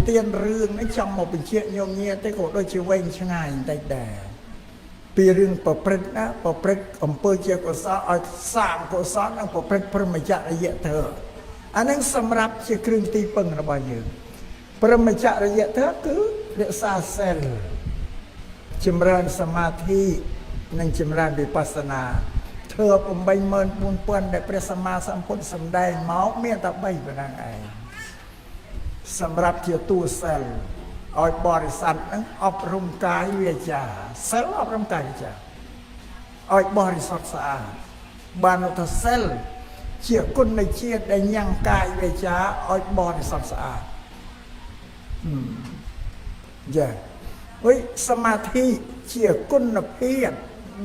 ទានរឿងនេះចង់មកបញ្ជាក់ញោមញាទៅក៏ដូចជាវែងឆ្ងាយបន្តិចដែរពីរឿងប្រព្រឹត្តណាប្រព្រឹត្តអំពើជាកុសលឲ្យសាងកុសលនិងប្រព្រឹត្តព្រមចរិយធម៌អានឹងសម្រាប់ជាគ្រឿងទីពឹងរបស់យើងព្រមចរិយធម៌គឺរក្សាសិលចម្រើនសមាធិនិងចម្រើនវិបស្សនាធ្វើ84000ដែលព្រះសម្មាសម្ពុទ្ធសម្ដែងមកមានតែ3ប៉ុណ្ណឹងឯងសម្រាប់ជាតួសិលឲ្យបរិស័ទនឹងអប់រំកាយវាចាសិលអប់រំកាយវាចាឲ្យបរិសុទ្ធស្អាតបានទៅសិលជាគុណជាតិដែលញ៉ាំងកាយវាចាឲ្យបរិសុទ្ធស្អាតចាវិញសមាធិជាគុណភាព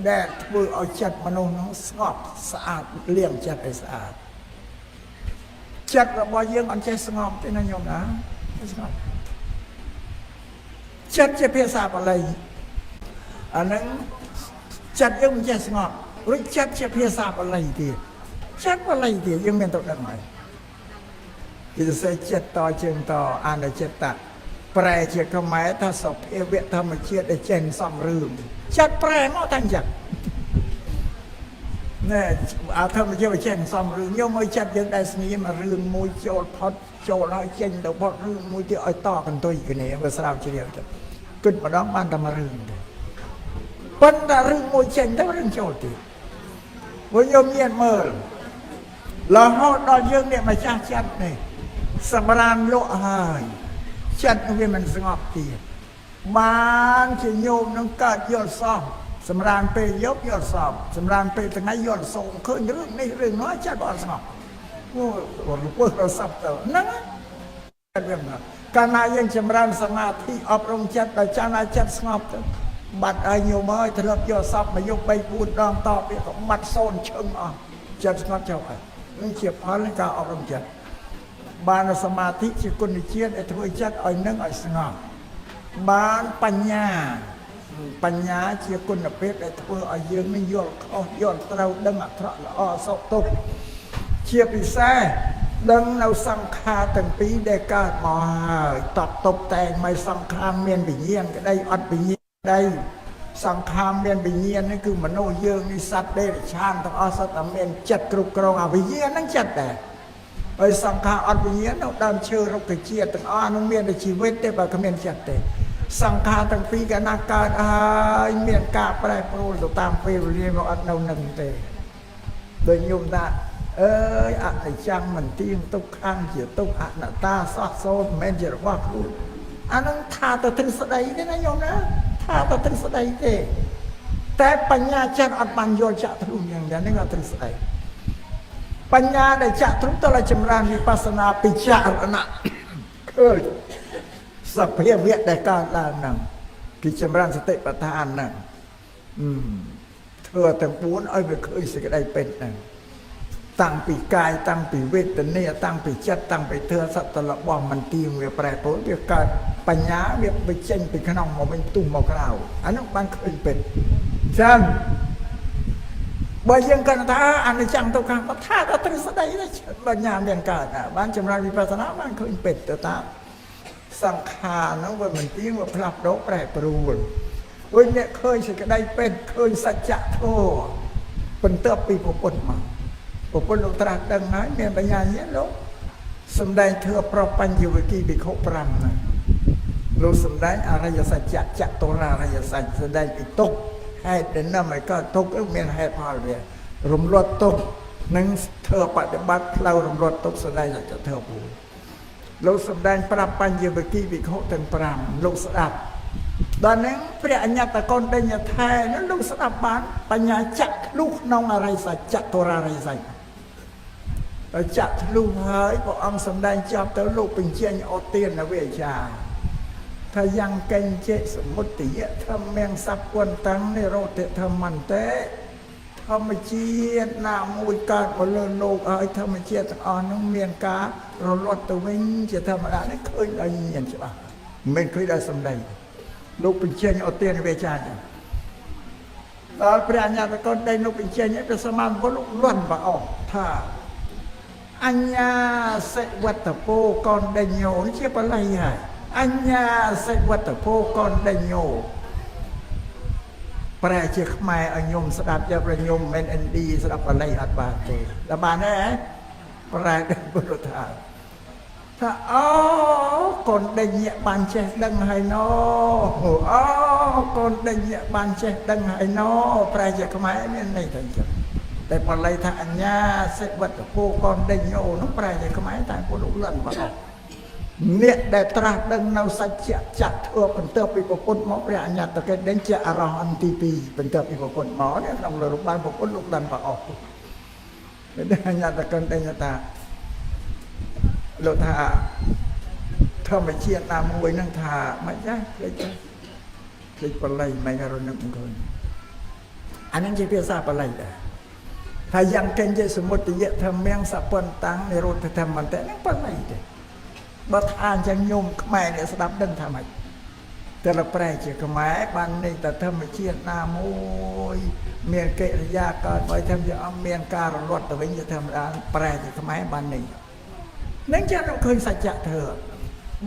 ដែលធ្វើឲ្យចិត្តមនុស្សនោះស្ងប់ស្អាតលាងចិត្តឲ្យស្អាតចិត្តរបស់យើងអត់ចេះស្ងប់ទេណាញោមណាស្ងប់ចិត្តជាភាសាបាលីអាហ្នឹងចិត្តយើងមិនចេះស្ងប់រួចចិត្តជាភាសាបាលីទៀតចិត្តបាលីទៀតយើងមានទៅដឹងហើយគេសរសេរចិត្តតជើងតអនិច្ចំតប្រែជាខ្មែរថាសភាវៈធម្មជាតិដែលចេញសំរឿងចិត្តប្រែមកតាំងចិត្តណែអាធម្មជាតិចេញសំរឿងយកមកចិត្តយើងដែលស្ងៀមរឿងមួយចូលផុតចូលហើយចេញទៅផុតរឿងមួយទៀតឲ្យតកន្ទុយគ្នាវាស្រាវជ្រាវទៅគិតម្ដងបានតែមួយរឿងទេប៉ុន្តែរឿងមួយចេញទៅរឿងចូលទៀតវិញយកមានមើលរហូតដល់យើងនេះម្ចាស់ចិត្តនេះសម្រានលក់ហើយចិត្តវាមិនស្ងប់ទៀតបានជាញោមនឹងកើតយល់សោះសម្រានពេលយប់យល់សោះសម្រានពេលថ្ងៃយល់សូមឃើញរឿងនេះរឿងនោះចិត្តអត់ស្ងប់អូរពុះរស័ព្ទទៅហ្នឹងកាលណាយើងចម្រើនសមាធិអប់រំចិត្តដល់ចាំឲ្យចិត្តស្ងប់ទៅបាត់ឲ្យញោមហើយធ្លាប់យកសពមកយក3 4ដងតបវាក៏បាត់សូនឈឹងអស់ចិត្តស្ងប់ចុះហើយនេះជាផលនៃការអប់រំចិត្តបានសមាធិជាគុណជាតិដែលធ្វើចិត្តឲ្យនឹងឲ្យស្ងប់បានបញ្ញាជាគុណភាពដែលធ្វើឲ្យយើងនឹងយល់ខុសយល់ត្រូវដឹងអត្រល្អសុខទុក្ខជាពិសេសដឹងនៅសង្ខារទាំងពីរដែលកើតមកហើយតបតបតែងមិនសង្ខារមានវិញ្ញាណក្តីអត់វិញ្ញាណក្តីសង្ខារមានវិញ្ញាណនេះគឺមនុស្សយើងនេះសត្វដេរឆានទាំងអស់សត្វតែមានចិត្តគ្រប់គ្រងអវិញ្ញាណហ្នឹងចិត្តដែរហើយសង្ខារអត់វិញ្ញាណនៅដើមឈើរុក្ខជាតិទាំងអស់នោះមានតែជីវិតទេបើគ្មានចិត្តទេសង្ខារទាំងពីរកាលណាកើតហើយមានការប្រែប្រួលទៅតាមពេលវេលាមកអត់នៅនឹងទេដោយញោមថាអើយអនិច្ចំមិនទៀងទុក្ខំជាទុក្ខអនត្តាសោះសូន្យមិនមែនជារបស់ខ្លួនអានឹងថាទៅទ្រឹស្ដីទេណាញោមណាថាទៅទ្រឹស្ដីទេតែបញ្ញាចិត្តអត់បានយល់ចាក់ទ្រុងយ៉ាងនេះក៏ទ្រឹស្ដីបញ្ញាដែលចាក់ទ្រុងទៅឲ្យចម្រើនវិបស្សនាពិចារណាឃើញសភាវៈដែលកើតឡើងហ្នឹងគឺចម្រើនសតិប្បដ្ឋានហ្នឹងធ្វើទាំង4ឲ្យវាឃើញសេចក្តីពិតហ្នឹងតាំងពីកាយតាំងពីវេទនាតាំងពីចិត្តតាំងពីទើសត្វរបស់មិនទៀងវាប្រែប្រួលវាកើតបញ្ញាវាបញ្ចេញពីក្នុងមកវិញទុះមកក្រៅអានោះបានឃើញពិតចឹងបើយើងគាត់ថាអនិច្ចំទុក្ខំថាទៅទ្រឹស្ដីបញ្ញាមានកើតបានចម្រើនវិបស្សនាបានឃើញពិតទៅតាមសង្ខារហ្នឹងវាមិនទៀងវាផ្លាស់ប្ដូរប្រែប្រួលវិញអ្នកឃើញសេចក្តីពិតឃើញសច្ចធម៌បន្ទាប់ពីពុទ្ធមកពុទ្ធលោកត្រាស់ដឹងហើយមានបញ្ញាញាណលោកសម្ដែងធ្វើប្របញ្ញវគិភិក្ខុ5ហ្នឹងលោកសម្ដែងអរិយសច្ចៈចតុរារិយសច្ចសម្ដែងពីទុក្ខហេតុដែលនាំឲ្យកើតទុក្ខមានហេតុផលវារំលត់ទុក្ខនិងធ្វើបដិបត្តិផ្លូវរំលត់ទុក្ខសម្ដែងសច្ចធម៌លោកសម្ដែងប្រាប់បញ្ញវគិភិក្ខុទាំង5លោកស្ដាប់ដល់ហ្នឹងព្រះអញ្ញតកុណ្ឌញ្ញថែនោះលោកស្ដាប់បានបញ្ញាចាក់ធ្លុះក្នុងអរិយសច្ចតុរារិយសច្ចចាក់ធ្លុះហើយព្រះអង្គសម្ដែងចប់ទៅលោកបញ្ជាញឧទានវិជ្ជាថាយ៉ាងកេញចេសមុទយៈធម្មងសព្វន្តੰនិរោធធម្មន្តិធម្មជាតិណាមួយកើតមកលើលោកហើយធម្មជាតិទាំងអស់នោះមានការរលត់ទៅវិញជាធម្មតានេះឃើញដោយញាណច្បាស់មិនមែនឃើញដោយសម្ដីលោកបញ្ជាញឧទានវិជ្ជាដល់ព្រះអញ្ញតកុណ្ឌលោកបញ្ជាញព្រះសម្មាសម្ពុទ្ធលោកលន់បអោថាអញ្ញាសិវត្តពោកុណ្ឌញោជាបល័យហើយ អញ្ញាសេវត្តភោកនដេញោប្រែជាខ្មែរឲ្យញោមស្ដាប់យកប្រញោមមិនឥណ្ឌីស្ដាប់បាលីអត់បានទេដល់បានទេប្រែដល់ពុទ្ធថាអូកូនដេញបានចេះដឹងហើយណូអូកូនដេញបានចេះដឹងហើយណូប្រែជាខ្មែរមានន័យថាអញ្ចឹងតែបាលីថាអញ្ញាសេវត្តភោកនដេញោនោះប្រែជាខ្មែរតែពុទ្ធលិនបងអ្នកដែលត្រាស់ដឹងនៅសច្ចៈចាត់ធ្វើបន្ទាប់ពីប្រពន្ធមកព្រះអញ្ញត្តកេដេញជាអរហន្តទី2បន្ទាប់ពីប្រពន្ធមកនេះក្នុងរបាយប្រពន្ធលោកដានប្រអស់ព្រះអញ្ញត្តកេដេញថាលោកថាធម្មជាតិណាមួយនឹងថាមិនចាភ្លេចបល័យមិនរនឹកមិនឃើញអានឹងជាភាសាបល័យដែរថាយ៉ាងកេញជាសមុទ្រយៈធម្មងសពន្តាំងនិរោធធម្មន្តិនឹងបល័យទេបើថាអញ្ចឹងញោមខ្មែរអ្នកស្ដាប់ដឹងថាម៉េចតែលប្រែជាខ្មែរបានន័យថាធម្មជាតិណាមួយមានកិរិយាកើតបើធម្មជាអត់មានការរលត់ទៅវិញជាធម្មតាប្រែជាខ្មែរបានន័យនឹងចាត់ឃើញសច្ចៈធ្វើ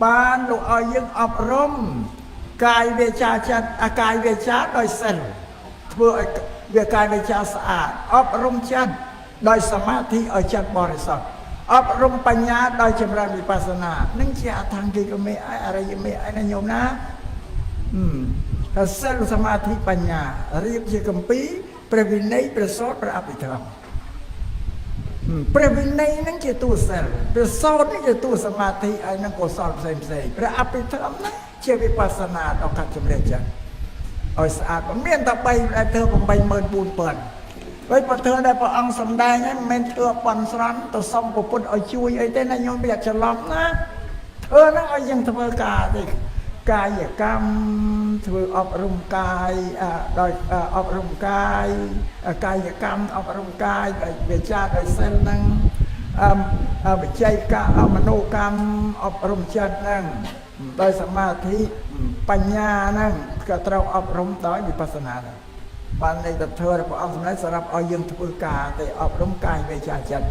បានលោកឲ្យយើងអប់រំកាយវាចាចិត្តអាកាយវាចាដោយសិលធ្វើឲ្យវាកាយវាចាស្អាតអប់រំចិត្តដោយសមាធិឲ្យចិត្តបរិសុទ្ធអប់រំបញ្ញាដោយចម្រើនវិបស្សនានឹងជាអថង្គិកមេអរិយមេអីណាញោមណាតែសិលសមាធិបញ្ញារៀបជាគម្ពីរព្រះវិន័យព្រះសូត្រព្រះអភិធម្មព្រះវិន័យនឹងជាទូសិលព្រះសូត្រនឹងជាទូសមាធិហើយនឹងកុសលផ្សេងព្រះអភិធម្មនឹងជាវិបស្សនាដល់កាត់ជំរះចិត្តឲ្យស្អាតមានតែ3ដែលធ្វើ84000ហើយបើធ្វើដែលព្រះអង្គសម្ដែងហ្នឹងមិនមែនធ្វើបន់ស្រន់ទៅសុំប្រពុតឲ្យជួយអីទេណាញោមវាច្រឡំណាធ្វើហ្នឹងឲ្យយើងធ្វើការទេកាយកម្មធ្វើអប់រំកាយដោយអប់រំកាយកាយកម្មអប់រំកាយដោយវាចាដោយសិលហ្នឹងវិច័យកម្មមនោកម្មអប់រំចិត្តហ្នឹងដោយសមាធិបញ្ញាហ្នឹងក៏ត្រូវអប់រំដោយវិបស្សនាហ្នឹងបានន័យថាធ្វើរបស់អង្គសម្ដែងសម្រាប់ឲ្យយើងធ្វើការទៅអប់រំកាយវាចាចិត្ត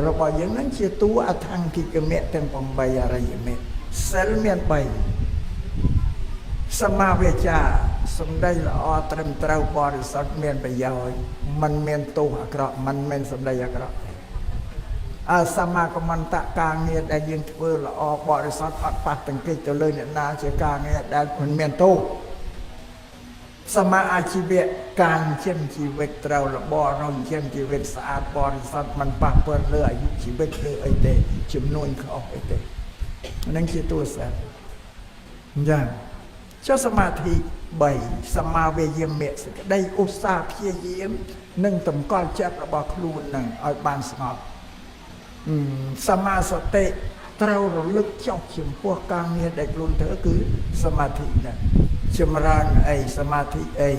របស់យើងហ្នឹងជាតួអថង្គិកមៈទាំង8អរិយមគ្គសិលមាន3សមាវាចាសម្ដីល្អត្រឹមត្រូវបរិសុទ្ធមានប្រយោជន៍មិនមានទោសអាក្រក់មិនមែនសម្ដីអាក្រក់សមាកមន្តការងារដែលយើងធ្វើល្អបរិសុទ្ធអត់ប៉ះទង្គិចទៅលើអ្នកណាជាការងារដែលមិនមានទោសសមាអាជីវៈការចិញ្ចឹមជីវិតត្រូវរបររកចិញ្ចឹមជីវិតស្អាតបរិសុទ្ធមិនប៉ះពាល់លើអាយុជីវិតឬអីទេចំនួនខុសអីទេនឹងជាទូសាយ៉ាងចុះសមាធិ3សមាវេយមៈសេចក្តីឧស្សាហ៍ព្យាយាមនិងតម្កល់ចិត្តរបស់ខ្លួននឹងឲ្យបានស្ងប់សមាសតិត្រូវរលឹកចុះចំពោះការងារដែលខ្លួនធ្វើគឺសមាធិហ្នឹងចម្រើនអីសមាធិអី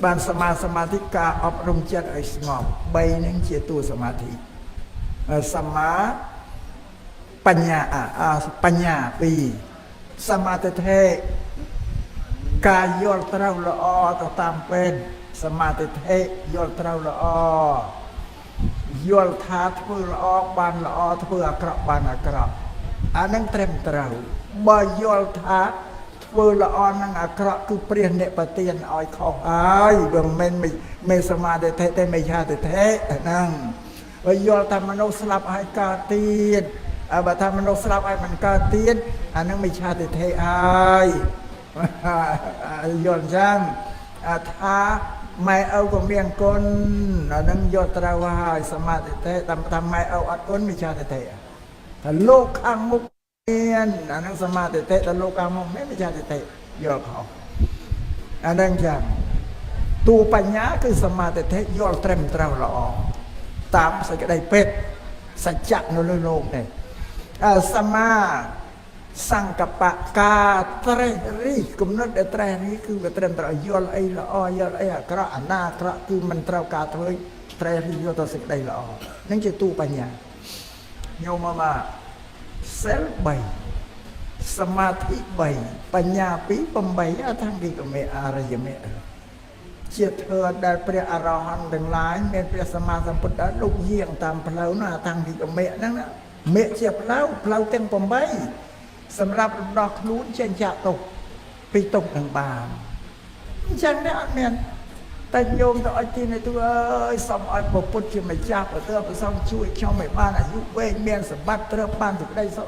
បានសមាធិការអប់រំចិត្តឲ្យស្ងប់3ហ្នឹងជាតួសមាធិសមាបញ្ញា2សមាធិការយល់ត្រូវល្អទៅតាមពេលសមាធិយល់ត្រូវល្អយល់ថាធ្វើល្អបានល្អធ្វើអាក្រក់បានអាក្រក់អានឹងត្រឹមត្រូវបើយល់ថាធ្វើល្អនឹងអាក្រក់គឺព្រះនិព្វានឲ្យខុសហើយវាមិនសមាធិទេមិនឆាទិដ្ឋិហ្នឹងបើយល់ថាមនុស្សស្លាប់ហើយកើតទៀតបើថាមនុស្សស្លាប់ហើយមិនកើតទៀតអានឹងមិនឆាទិដ្ឋិហើយយល់ចឹងថាម៉ែឪក៏មានគុណអានឹងយកត្រូវហើយសមាធិទេតាមម៉ែឪអត់គុណមិនឆាទិដ្ឋិថាលោកខាងមុខមានអានឹងសមាធិទេដល់លោកខាងមុខមិនឆាទិដ្ឋិយល់ខុសអានឹងចឹងតួបញ្ញាគឺសមាធិទេយល់ត្រឹមត្រូវល្អតាមសេចក្តីពិតសច្ចៈនៅលើโลกនេះសមាសង្កបៈការត្រេះរិះគំនិតដែលត្រេះរិះគឺវាត្រឹមត្រូវយល់អីល្អយល់អីអាក្រក់អាណាអាក្រក់គឺមិនត្រូវការធ្វើត្រេះរិះយកទៅសេចក្តីល្អនឹងជាទូបញ្ញាញោមមកសិល3សមាធិ3បញ្ញា2 8អថង្គិកមេអរិយមេជាធ្វើដែលព្រះអរហន្តទាំងឡាយមានព្រះសម្មាសម្ពុទ្ធលោកយាងតាមផ្លូវនោះអថង្គិកមេហ្នឹងមេជាផ្លូវទាំង8 សម្រាប់រំដោះខ្លួនចេញចាក់ទុកពីទុកនឹងបានអញ្ចឹងនេះអត់មានតែញោមទៅអត់ទីនេះទូអើយសូមឲ្យព្រះពុទ្ធជាម្ចាស់ប្រទើប្រសងជួយខ្ញុំឲ្យបានអាយុវែងមានសម្បត្តិត្រូវបានសេចក្តីសុខ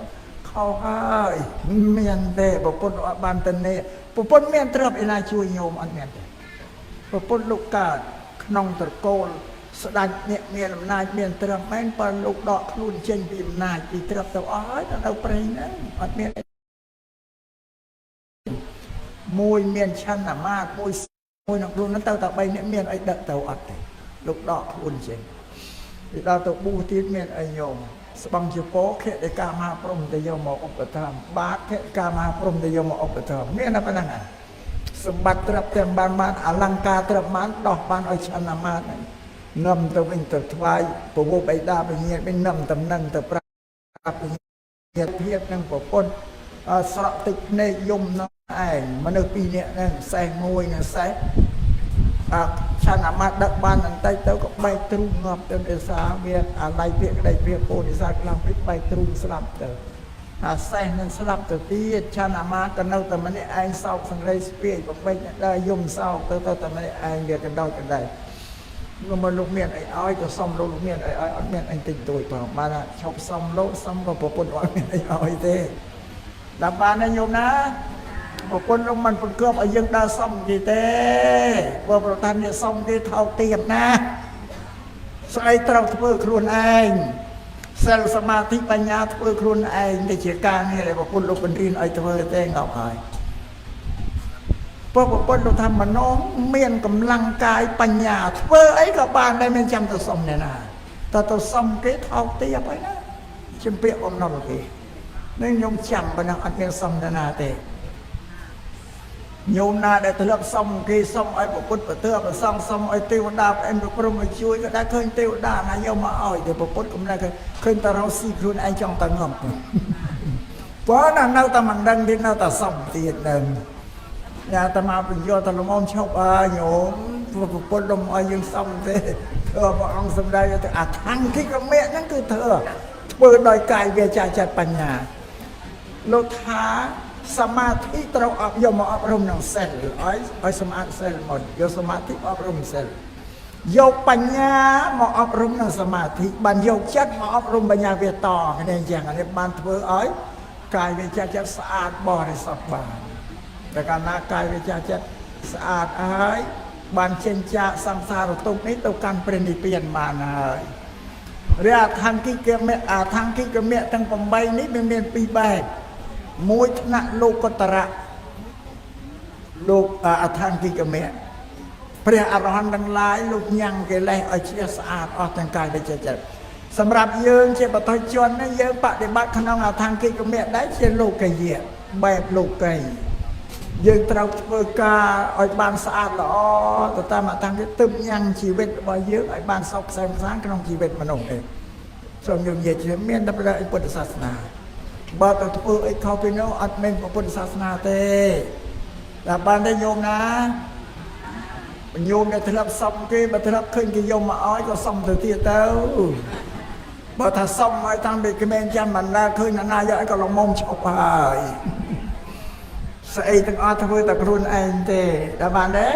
ខុសហើយមានទេព្រះពុទ្ធអត់បានទៅនេះព្រះពុទ្ធមានទ្រព្យឯណាជួយញោមអត់មានទេព្រះពុទ្ធលោកកើតក្នុងត្រកូលស្ដេចអ្នកមានអំណាចមានទ្រព្យមែនប៉ុន្តែលោកដកខ្លួនចេញពីអំណាចពីទ្រព្យទៅអស់ហើយនៅព្រៃហ្នឹងអត់មានមួយមានឆន្ទអាមាត្យមួយនឹងខ្លួនហ្នឹងទៅតែ3អ្នកមានអីដឹកទៅអត់ទេលោកដកខ្លួនចេញពីដល់ទៅប៊ូទៀតមានអីញោមស្បង់ជាពោខេតិកាមហាព្រំទៅយកមកឧបត្ថម្ភបាតខេតិកាមហាព្រំទៅយកមកឧបត្ថម្ភមានតែប៉ុណ្ណឹងសម្បត្តិទ្រព្យទាំងបានអលង្ការទ្រព្យបានដោះបានឲ្យឆន្ទអាមាត្យហ្នឹងនាំទៅវិញទៅថ្វាយពវបិតាបញ្ញាវិញនាំតំណែងទៅប្រាប់ញាតិភាពនឹងប្រពន្ធស្រក់ទឹកភ្នែកយំនោះឯងមនុស្ស2នាក់ហ្នឹងសេះមួយនិងសេះឆន្ទអាមាត្យដឹកបានបន្តិចទៅក៏បែកទ្រូងងាប់ទៅឯសាវាអាល័យពាក្យក្តីព្រាពោធិសាខ្លាំងពេកបែកទ្រូងស្លាប់ទៅអាសេះនឹងស្លាប់ទៅទៀតឆន្ទអាមាត្យក៏នៅតែម្នាក់ឯងសោកសង្រេស្ពាយបំពេញដល់យំសោកទៅតែម្នាក់ឯងវាកណ្ដោចកណ្ដែមកលោកមានអីឲ្យក៏សុំលោកមានអីឲ្យអត់មានអីតិចតួចផងបានឈប់សុំលោកសុំក៏ប្រពន្ធអត់មានអីឲ្យទេដល់បានណាញោមណាប្រពន្ធលោកមិនប្រកបឲ្យយើងដើរសុំទេទេបើប្រធាននេះសុំទេថោកទាបណាស្អីត្រូវធ្វើខ្លួនឯងសិលសមាធិបញ្ញាធ្វើខ្លួនឯងទៅជាការងារដែលប្រពន្ធលោកបញ្រៀនឲ្យធ្វើទេងប់ហើយប្រពន្ធលោកថាមនុស្សមានកម្លាំងកាយបញ្ញាធ្វើអីក៏បានដែរមិនចាំទៅសុំអ្នកណាតើទៅសុំគេថោកទាបហើយណាជំពាក់បំណុលគេនឹងខ្ញុំចាំប៉ុណ្ណឹងអត់មានសុំអ្នកណាទេញោមណាដែលធ្លាប់សុំគេសុំឲ្យពុទ្ធប្រទើប្រសងសុំឲ្យទេវតាផ្អែមព្រមឲ្យជួយក៏ដែរឃើញទេវតាណាយកមកឲ្យតែពុទ្ធកំណត់ឃើញតែរស់ស៊ីខ្លួនឯងចង់តែងំបើណានៅតែមិនដឹងទៀតនៅតែសុំទៀតនឹងញ៉ាតាមកបញ្យល់តែលំអមឈប់អើញោមពុទ្ធលំឲ្យយើងសុំទេធ្វើព្រះអង្គសម្ដែងទៅអាថੰគិកមេហ្នឹងគឺធ្វើដោយកាយវាចាចិត្តបញ្ញាលោកថាសមាធិត្រូវយកមកអប់រំនឹងសិលឲ្យសមាធិសិលមកយកសមាធិអប់រំសិលយកបញ្ញាមកអប់រំនឹងសមាធិបានយកចិត្តមកអប់រំបញ្ញាវាតគ្នាអញ្ចឹងនេះបានធ្វើឲ្យកាយវាចាចិត្តស្អាតបរិសុទ្ធបានតែកាលណាកាយវាចាចិត្តស្អាតហើយបានចេញចាកសង្សារទុក្ខនេះទៅកាន់ព្រះនិព្វានបានហើយរាអថង្គិកមៈអថង្គិកមៈទាំង8នេះមាន2បែបមួយថ្នាក់លោកតរៈលោកអថង្គិកមៈព្រះអរហន្តទាំងឡាយលោកញ៉ាំងកិលេសឲ្យជ្រះស្អាតអស់ទាំងកាយវិជ្ជាចិត្តសម្រាប់យើងជាបតុជននេះយើងបដិបត្តិក្នុងអថង្គិកមៈដែរជាលោកយៈបែបលោកីយើងត្រូវធ្វើការឲ្យបានស្អាតល្អទៅតាមអថង្គិកទឹមញ៉ាំងជីវិតរបស់យើងឲ្យបានសុខសែនសានក្នុងជីវិតមនុស្សឯងសូមយើងនិយាយជាមានតែព្រះពុទ្ធសាសនាបើទៅធ្វើអីខុសពីនោះអត់មានពុទ្ធសាសនាទេតែបានតែញោមណាញោមដែលធ្លាប់សុំគេបើធ្លាប់ឃើញគេយកមកឲ្យក៏សុំទៅទៀតទៅបើថាសុំឲ្យតាំងពីក្មេងចាំមិនណាឃើញណានាយកឲ្យក៏លំមុំឈប់ហើយស្អីទាំងអស់ធ្វើតែខ្លួនឯងទេតែបានទេ